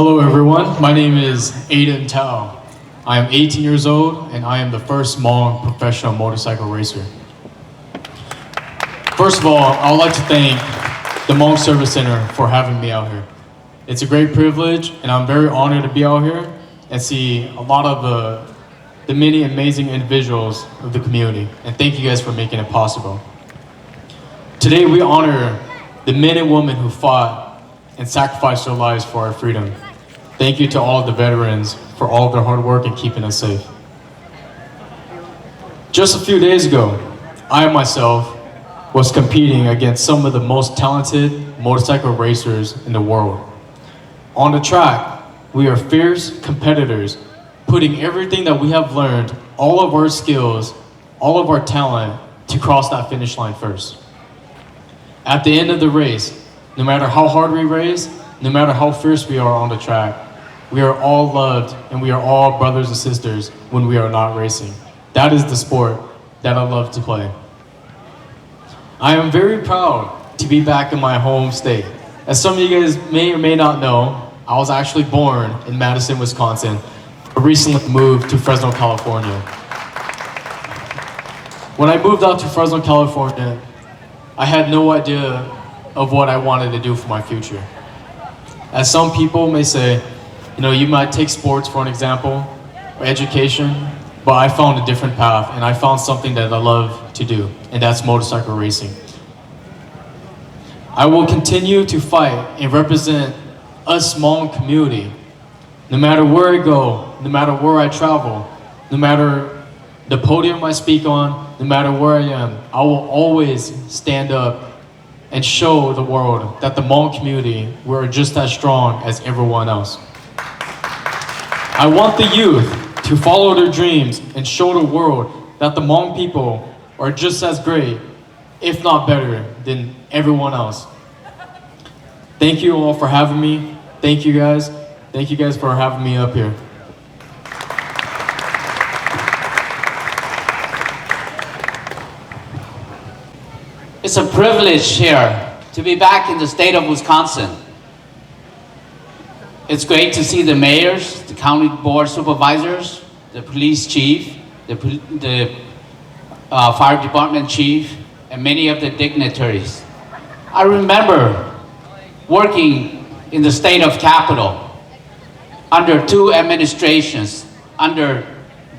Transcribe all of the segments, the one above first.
Hello everyone, my name is Aden Thao. I am 18 years old and I am the first Hmong professional motorcycle racer. First of all, I would like to thank the Hmong Service Center for having me out here. It's a great privilege and I'm very honored to be out here and see a lot of the many amazing individuals of the community. And thank you guys for making it possible. Today we honor the men and women who fought and sacrificed their lives for our freedom. Thank you to all of the veterans for all of their hard work and keeping us safe. Just a few days ago, I myself was competing against some of the most talented motorcycle racers in the world. On the track, we are fierce competitors, putting everything that we have learned, all of our skills, all of our talent, to cross that finish line first. At the end of the race, no matter how hard we race, no matter how fierce we are on the track, we are all loved and we are all brothers and sisters when we are not racing. That is the sport that I love to play. I am very proud to be back in my home state. As some of you guys may or may not know, I was actually born in Madison, Wisconsin, but recently moved to Fresno, California. When I moved out to Fresno, California, I had no idea of what I wanted to do for my future. As some people may say, you might take sports for an example, or education, but I found a different path and I found something that I love to do, and that's motorcycle racing. I will continue to fight and represent a small community. No matter where I go, no matter where I travel, no matter the podium I speak on, no matter where I am, I will always stand up and show the world that the Hmong community, we're just as strong as everyone else. I want the youth to follow their dreams and show the world that the Hmong people are just as great, if not better, than everyone else. Thank you all for having me. Thank you guys. Thank you guys for having me up here. It's a privilege here to be back in the state of Wisconsin. It's great to see the mayors, the county board supervisors, the police chief, the fire department chief, and many of the dignitaries. I remember working in the state of Capital under two administrations, under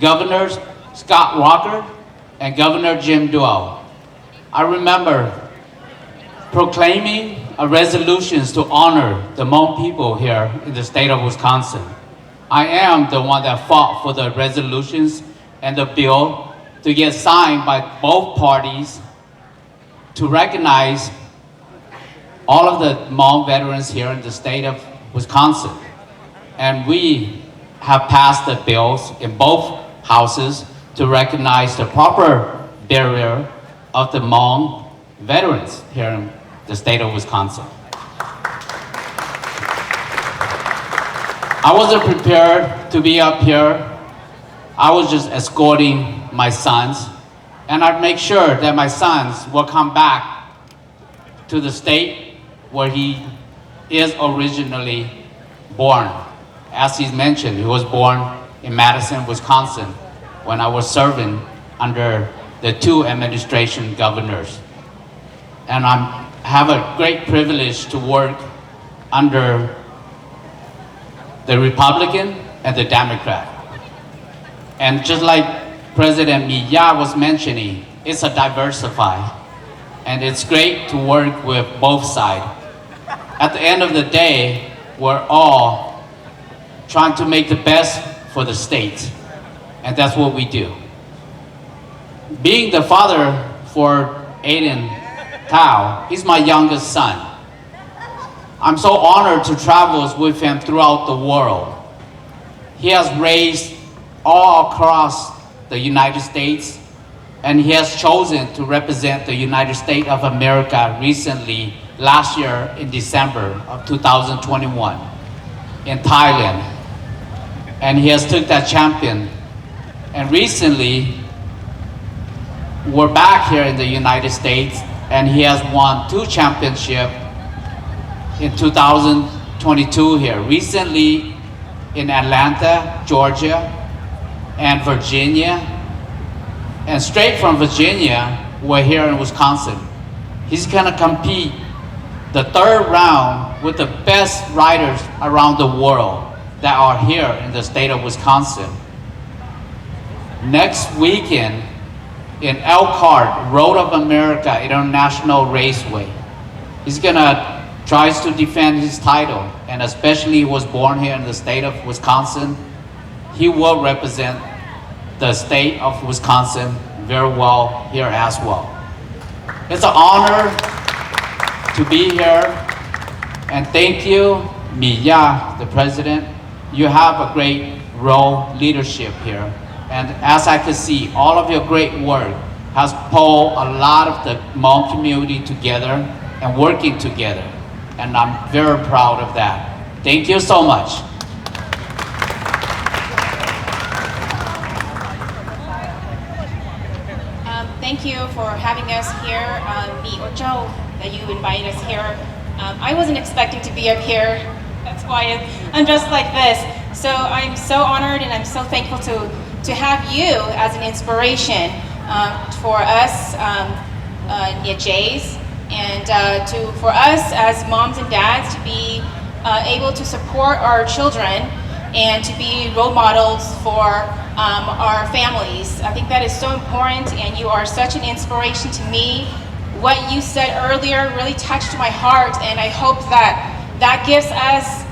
Governor Scott Walker and Governor Jim Duell. I remember proclaiming resolutions to honor the Hmong people here in the state of Wisconsin. I am the one that fought for the resolutions and the bill to get signed by both parties to recognize all of the Hmong veterans here in the state of Wisconsin. And we have passed the bills in both houses to recognize the proper burial of the Hmong veterans here in the state of Wisconsin. I wasn't prepared to be up here. I was just escorting my sons, and I'd make sure that my sons will come back to the state where he is originally born. As he's mentioned, he was born in Madison, Wisconsin, when I was serving under the two administration governors. And I have a great privilege to work under the Republican and the Democrat. And just like President Miya was mentioning, it's a diversified. And it's great to work with both sides. At the end of the day, we're all trying to make the best for the state. And that's what we do. Being the father for Aden Thao, he's my youngest son. I'm so honored to travel with him throughout the world. He has raced all across the United States, and he has chosen to represent the United States of America recently, last year in December of 2021 in Thailand. And he has took that champion. And recently, we're back here in the United States, and he has won 2 championships in 2000 22 here. Recently in Atlanta, Georgia, and Virginia, and straight from Virginia, we're here in Wisconsin. He's gonna compete the third round with the best riders around the world that are here in the state of Wisconsin. Next weekend in Elkhart, Road of America International Raceway, he's gonna try to defend his title, and especially he was born here in the state of Wisconsin. He will represent the state of Wisconsin very well here as well. It's an honor to be here, and thank you, Miya, the president. You have a great role leadership here, and as I can see, all of your great work has pulled a lot of the Hmong community together and working together, and I'm very proud of that. Thank you so much. Thank you for having us here, me or Joe, that you invited us here. I wasn't expecting to be up here. That's why I'm dressed like this. So I'm so honored and I'm so thankful to have you as an inspiration for us, Jays, and for us as moms and dads to be able to support our children and to be role models for our families. I think that is so important, and you are such an inspiration to me. What you said earlier really touched my heart, and I hope that gives us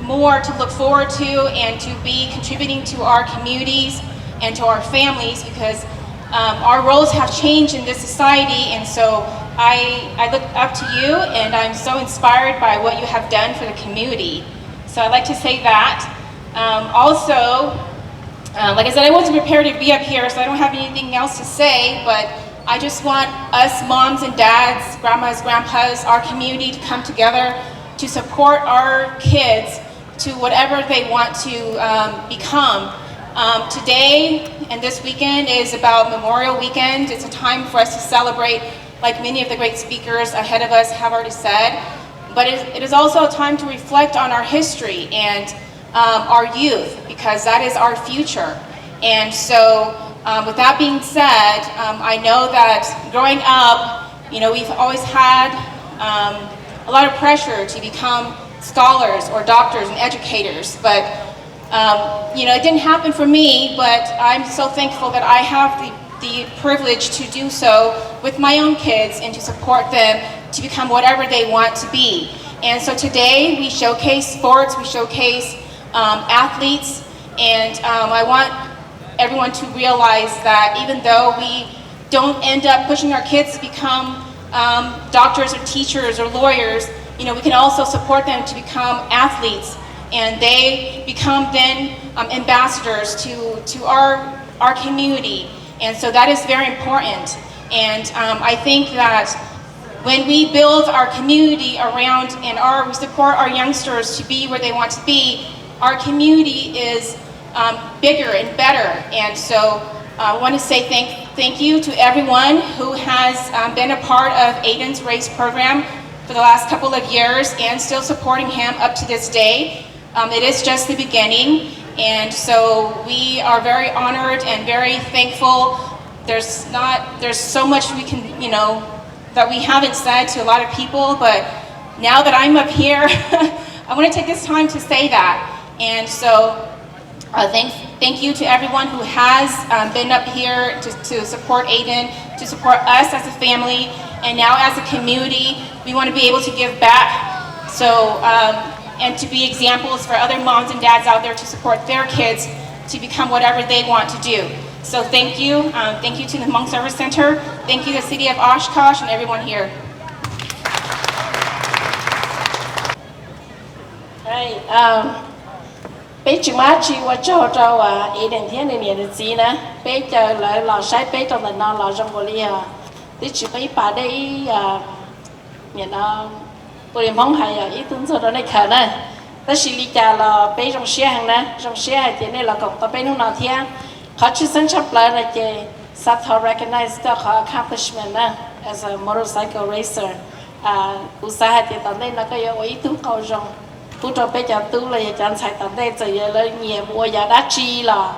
more to look forward to and to be contributing to our communities and to our families, because our roles have changed in this society, and so I look up to you, and I'm so inspired by what you have done for the community. So I'd like to say that. Also, like I said, I wasn't prepared to be up here, so I don't have anything else to say, but I just want us moms and dads, grandmas, grandpas, our community to come together to support our kids to whatever they want to become. Today and this weekend is about Memorial Weekend. It's a time for us to celebrate, like many of the great speakers ahead of us have already said, but it is also a time to reflect on our history and our youth, because that is our future. And so with that being said, I know that growing up, we've always had a lot of pressure to become scholars or doctors and educators, but it didn't happen for me, but I'm so thankful that I have the privilege to do so with my own kids and to support them to become whatever they want to be. And so today we showcase sports, we showcase athletes, and I want everyone to realize that even though we don't end up pushing our kids to become doctors or teachers or lawyers, we can also support them to become athletes, and they become then ambassadors to our community. And so that is very important. And I think that when we build our community around and we support our youngsters to be where they want to be, our community is bigger and better. And so I want to say thank you to everyone who has been a part of Aden's race program for the last couple of years and still supporting him up to this day. It is just the beginning, and so we are very honored and very thankful. There's so much we can, that we haven't said to a lot of people, but now that I'm up here, I want to take this time to say that. And so thank you to everyone who has been up here to support Aden, to support us as a family, and now as a community, we want to be able to give back. So, and to be examples for other moms and dads out there to support their kids to become whatever they want to do. So thank you. Thank you to the Hmong Service Center. Thank you to the city of Oshkosh and everyone here. Right. Bây giờ mà chỉว่าcho Aden thiên này là gì nè? Bây giờ là sai bây giờ là nó là trong Bồ Đào. Thì chỉ bây bà đây tôi mong hay ý tưởng cho đó này khờ nè, ta xử lý cha là bé trong xe hàng nè, trong xe hay thế này là cộng ta bé lúc nào thế, họ chỉ sinh chấp lại là chỉ sát họ recognize the accomplishment nè, as a motorcycle racer, cú sa hai thì tận đây nó có yếu ý tu cầu rong cú cho bây giờ tu là giờ chạy tận đây giờ là nhiều mua giờ đã chi là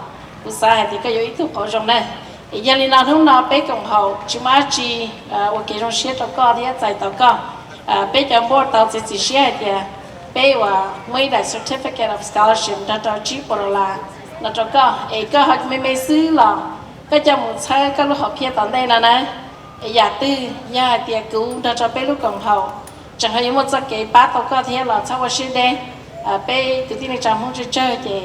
cú sa hai thì có yếu ý tu cầu rong này giờ đi nào hôm nào bây cộng hậu chúng ta chi ở cái trong xe tàu co thì chạy tàu co bây giờ mua tàu chỉ xe thì bây giờ mấy đại certificate of scholarship đã cho chi bỏ là nó cho co cái họ mấy xứ là cái cho một sai cái lúc học kia tận đây là này giờ tư giờ tiệc cứu đã cho bây lúc cộng hậu chẳng hạn như một cái bát tàu co thì là sau khi đây bây từ tin rằng không chơi thì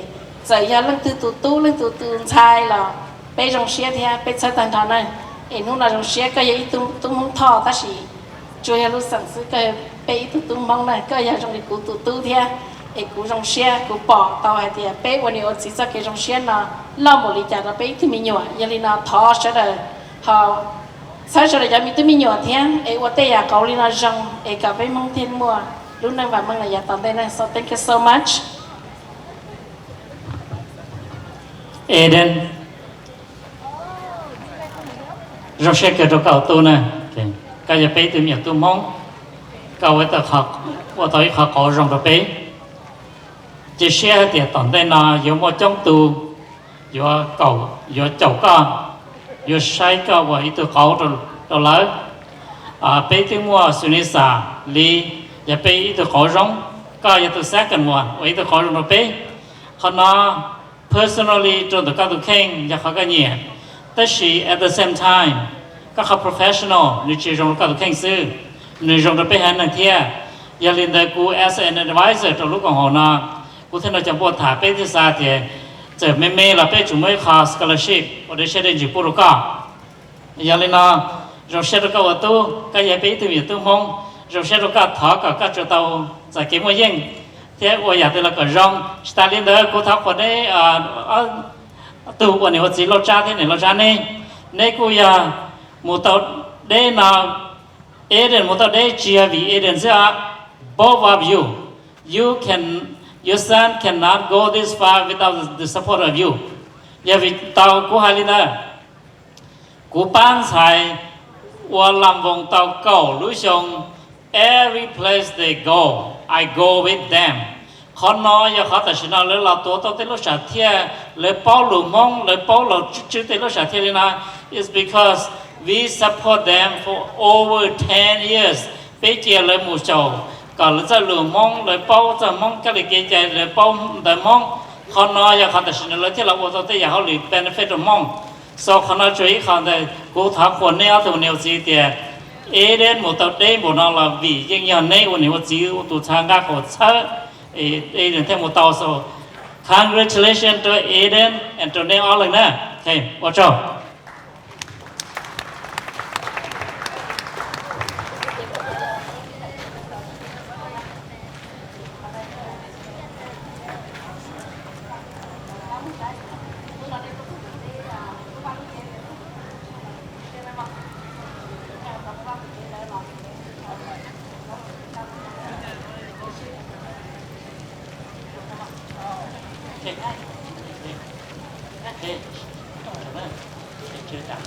giờ giờ lần từ tu lần từ sai là bây trong xe thì bây sai thành thằng này lúc nào trong xe cái gì tung không thò ta chỉ chơi lúc sản xuất cái bây tung mong này cái giờ trong cái cú tu thì cú trong xe cú bỏ tàu hay thì bâyวันนี้chỉ cho cái trong xe là lo một lý trả là bây thì mình nhỏ giờ đi nào thò sẽ là họ sai sẽ là giờ mình tôi mình nhỏ thì ở đây à cậu đi nào trong cả bây mong thiên mua lúc này và mong là giờ tận đây này so thank you so much. Aden rồi sẽ kể cho cậu tôi nè cái giờ bé từ miệng tôi mong cậu ấy tập học và tôi học có rong rồi bé chỉ xe thì tận đây là有một trong tu有cậu有cháu con有sai cậu và ít tôi cậu rồi lớn bé từ mua sunisa li giờ bé ít tôi cậu rong cái giờ tôi second one và ít tôi cậu rong rồi bé họ nói personally trong các tụ khen và các nhàแต่ at the same time ก็เขา professional นี่จีรงกับแข่งซื้อนี่รงไปหาหนังเที่ยอย่าลืมแต่กู as an advisor ตัวลูกของหัวหน้ากูท่านจะบอกถ่ายเป็นที่สาเทียเจอไม่เราเป็นจุ่มไม่ขา scholarship วันนี้เชื่อได้จีบปุรุก้าอย่าลืมนะเราเชื่อตัววัตถุก็อย่าไปถึงอยู่ตุ้งห้องเราเชื่อตัวถอกับก็จะเตาจะเก็บไว้ยังเที่ยว่าอยากแต่ละก็รงสไตล์ลินเดอร์กูทักคนนี้ตัววันนี้ว่าจีเราจ้าที่ไหนเราจ้านี่ในกูอยากmột tàu đây là Aden một tàu đây chia vì Aden sẽ both of your son cannot go this far without the support of you. Giờ vì tàu của hai linh đó của ban sai và làm vòng tàu cầu lối sông every place they go I go with them. Họ nói giờ họ tại sao lại là tổ tàu tới lúc sát thiê lại bao lù mong lại bao lù chữ tới lúc sát thiê linh là is because we support them for over 10 years. Bây giờ lại một chỗ, còn lại lừa mong, lại bao giờ mong cái này cái lại bao đại mong, họ nói giờ họ tại sao lại thế là ô tô tới giờ họ lấy benefit mong, so họ nói chuyện họ này cố tháo quần neo từ neo gì thì Aden một tàu đây một nó là vì những nhà này của nhiều chỉ tụ tham gia của xã Aden thêm một tàu so congratulations to Aden and to them all nè, okay, watch out. Hey, chưa chạm